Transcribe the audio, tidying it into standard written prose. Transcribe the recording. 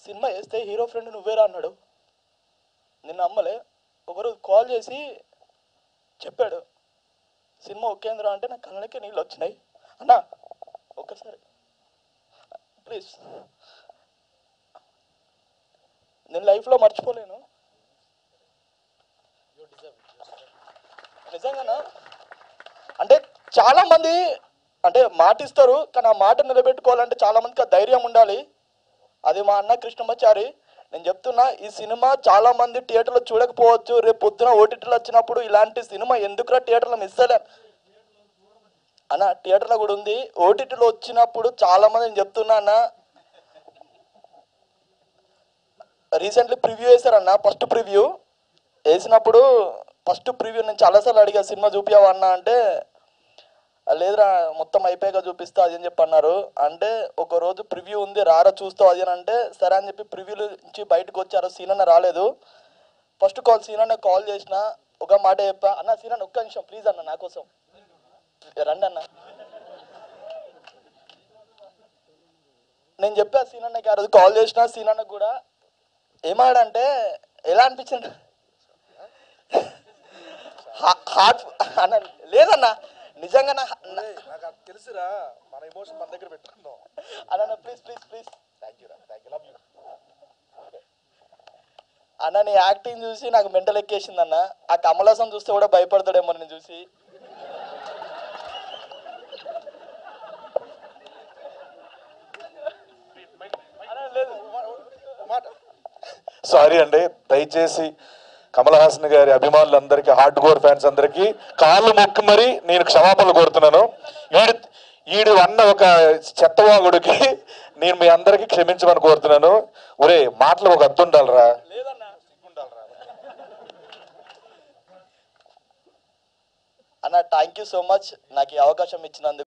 Cinema వేస్తే hero friend నువ్వేరా అన్నాడు. నిన్న నమ్మలే. ఒకరు కాల్ చేసి చెప్పాడు సినిమా ఒకేంద్రా అంటే నా కళ్ళకే నీళ్ళు వచ్చినాయి. అన్నా ఒక్కసారి ప్లీజ్, నేను లైఫ్లో మర్చిపోలేను నిజంగానా. అంటే చాలామంది అంటే మాట ఇస్తారు, కానీ ఆ మాట నిలబెట్టుకోవాలంటే చాలామందికి ఆ ధైర్యం ఉండాలి. అది మా అన్న కృష్ణమాచారి. నేను చెప్తున్నా, ఈ సినిమా చాలామంది థియేటర్లో చూడకపోవచ్చు. రేపు పొద్దున ఓటీటీలో వచ్చినప్పుడు ఇలాంటి సినిమా ఎందుకురా థియేటర్లో మిస్ అయ్యలే అన్న, థియేటర్లో కూడా ఉంది. ఓటీటీలో వచ్చినప్పుడు చాలామంది నేను చెప్తున్నా అన్న, రీసెంట్లీ ప్రివ్యూ వేశారన్న. ఫస్ట్ ప్రివ్యూ వేసినప్పుడు ఫస్ట్ ప్రివ్యూ నేను చాలాసార్లు అడిగా సినిమా చూపించావా అన్న అంటే, లేదురా మొత్తం అయిపోయాక చూపిస్తా అది అని చెప్పి అన్నారు. అంటే ఒక రోజు ప్రివ్యూ ఉంది రారా చూస్తావు అది అని అంటే సరే అని చెప్పి ప్రివ్యూ నుంచి బయటకు వచ్చారు. సీనన్న రాలేదు. ఫస్ట్ కాల్ సీనన్న కాల్ చేసిన ఒక మాట చెప్పా, అన్న సీనన్న ఒక్క నిమిషం ప్లీజ్ అన్న నా కోసం రండి అన్న. నేను చెప్పా సీనన్నకి, ఆ రోజు కాల్ చేసిన సీనన్న కూడా ఏమాడంటే ఎలా అనిపించింది హార్ట్ అన్న. లేదన్నా నిజంగా నాకు తెలుసురా, మన ఎమోషన్ మన దగ్గర పెట్టుకుందాం అన్న. Please please please, thank you love you అన్న. నీ యాక్టింగ్ చూసి నాకు మెంటల్ ఎక్కేసింది అన్న. ఆ కమలాసం చూస్తే కూడా భయపడతాడేమో నేను చూసి. సారీ అండి, దయచేసి కమల్ హాసన్ గారి అభిమానులందరికీ, హార్డ్ కోర్ ఫ్యాన్స్ అందరికీ కాళ్ళు మొక్కి మరి నేను క్షమాపణలు కోరుతున్నాను. ఈడు అన్న ఒక చెత్తవాగుడికి నేను మీ అందరికీ క్షమించమని కోరుతున్నాను. ఒరే మాటలు ఒక అర్థం ఉండాలరా. అన్న థ్యాంక్ యూ సో మచ్ నాకు ఈ అవకాశం ఇచ్చినందుకు.